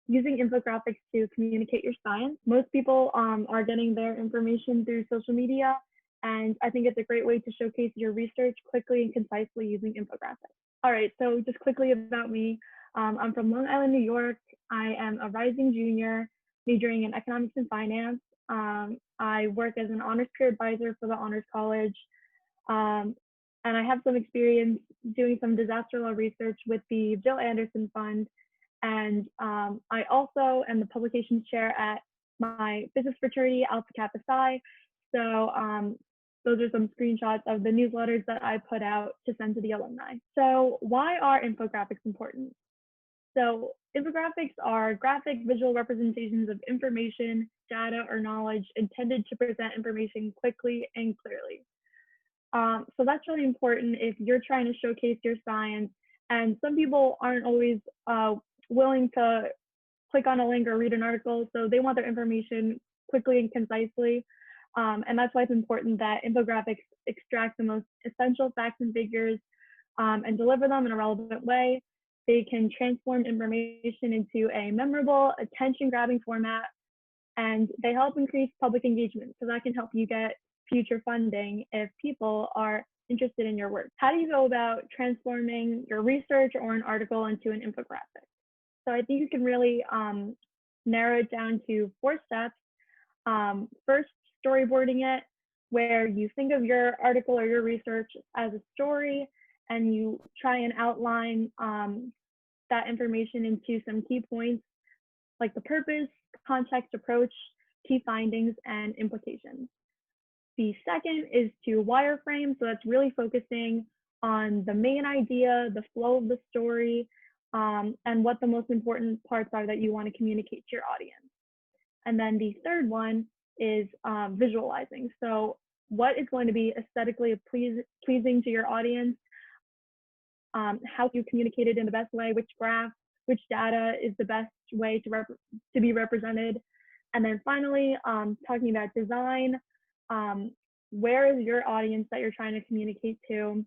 using infographics to communicate your science. Most people are getting their information through social media, and I think it's a great way to showcase your research quickly and concisely using infographics. All right, so just quickly about me. I'm from Long Island, New York. I am a rising junior majoring in economics and finance. I work as an honors peer advisor for the Honors College. And I have some experience doing some disaster law research with the Jill Anderson Fund. And I also am the publications chair at my business fraternity, Alpha Kappa Psi. So those are some screenshots of the newsletters that I put out to send to the alumni. So why are infographics important? So infographics are graphic visual representations of information, data, or knowledge intended to present information quickly and clearly. So that's really important if you're trying to showcase your science, and some people aren't always willing to click on a link or read an article, so they want their information quickly and concisely. And that's why it's important that infographics extract the most essential facts and figures and deliver them in a relevant way. They can transform information into a memorable, attention-grabbing format, and they help increase public engagement. So that can help you get future funding if people are interested in your work. How do you go about transforming your research or an article into an infographic? So I think you can really narrow it down to 4 steps. First, storyboarding it, where you think of your article or your research as a story, and you try and outline that information into some key points, like the purpose, context, approach, key findings, and implications. The second is to wireframe, so that's really focusing on the main idea, the flow of the story, and what the most important parts are that you want to communicate to your audience. And then the third one is visualizing. So what is going to be aesthetically pleasing to your audience, how you communicate it in the best way, which graph, which data is the best way to be represented. And then finally, talking about design, where is your audience that you're trying to communicate to?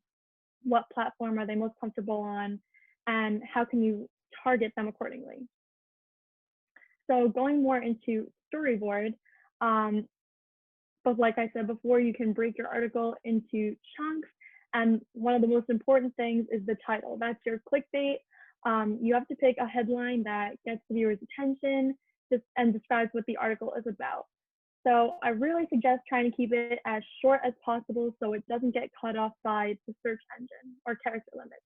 What platform are they most comfortable on? And how can you target them accordingly? So going more into storyboard, but like I said before, you can break your article into chunks. And one of the most important things is the title. That's your clickbait. You have to pick a headline that gets the viewer's attention and describes what the article is about. So I really suggest trying to keep it as short as possible so it doesn't get cut off by the search engine or character limits.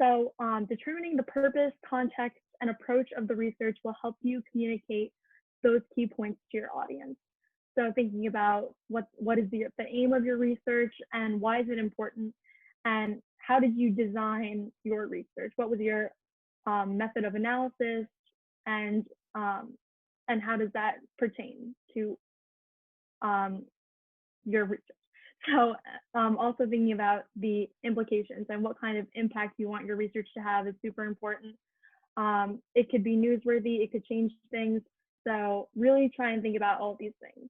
So determining the purpose, context, and approach of the research will help you communicate those key points to your audience. So thinking about what is the aim of your research and why is it important, and how did you design your research? What was your method of analysis, and how does that pertain to your research? So also thinking about the implications and what kind of impact you want your research to have is super important. It could be newsworthy, it could change things. So really try and think about all of these things.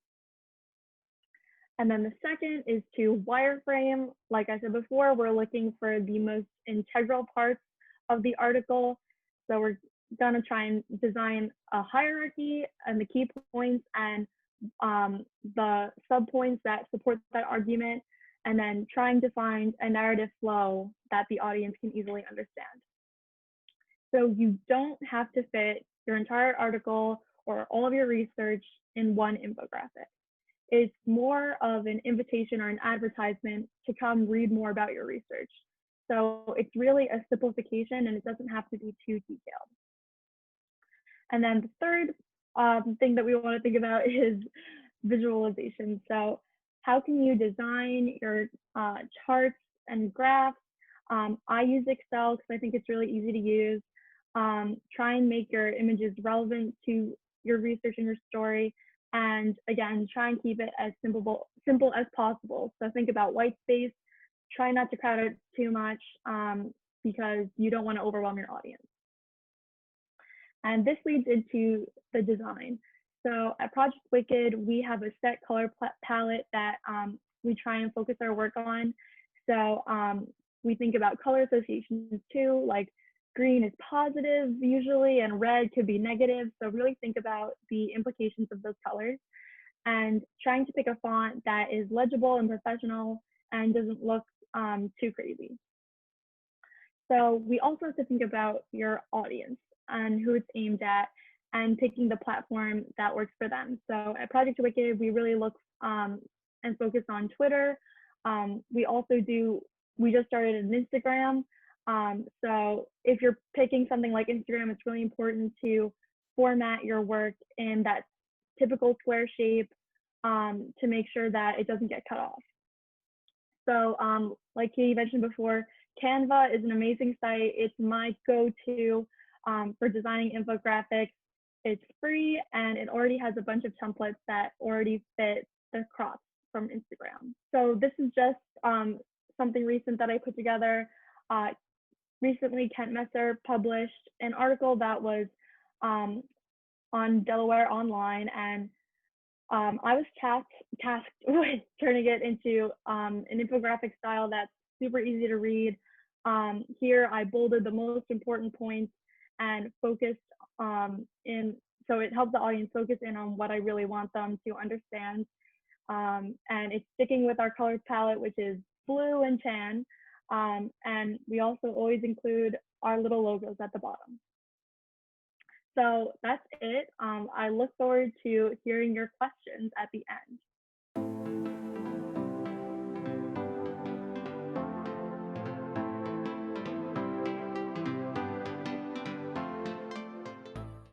And then the second is to wireframe. Like I said before, we're looking for the most integral parts of the article. So we're gonna try and design a hierarchy and the key points and the subpoints that support that argument, and then trying to find a narrative flow that the audience can easily understand. So you don't have to fit your entire article or all of your research in one infographic. It's more of an invitation or an advertisement to come read more about your research. So it's really a simplification, and it doesn't have to be too detailed. And then the third thing that we want to think about is visualization. So how can you design your charts and graphs? I use Excel because I think it's really easy to use. Try and make your images relevant to your research and your story. And again, try and keep it as simple as possible. So think about white space. Try not to crowd it too much because you don't want to overwhelm your audience. And this leads into the design. So at Project WiCCED, we have a set color palette that we try and focus our work on. So we think about color associations too, like green is positive usually, and red could be negative. So really think about the implications of those colors and trying to pick a font that is legible and professional and doesn't look too crazy. So we also have to think about your audience and who it's aimed at and picking the platform that works for them. So at Project WiCCED, we really look and focus on Twitter. We just started an Instagram. So if you're picking something like Instagram, it's really important to format your work in that typical square shape to make sure that it doesn't get cut off. So like Katie mentioned before, Canva is an amazing site. It's my go-to for designing infographics. It's free and it already has a bunch of templates that already fit the crops from Instagram. So this is just something recent that I put together. Recently, Kent Messer published an article that was on Delaware Online, and I was tasked with turning it into an infographic style that's super easy to read. Here, I bolded the most important points and focused so it helps the audience focus in on what I really want them to understand. And it's sticking with our color palette, which is blue and tan. And we also always include our little logos at the bottom. So that's it. I look forward to hearing your questions at the end.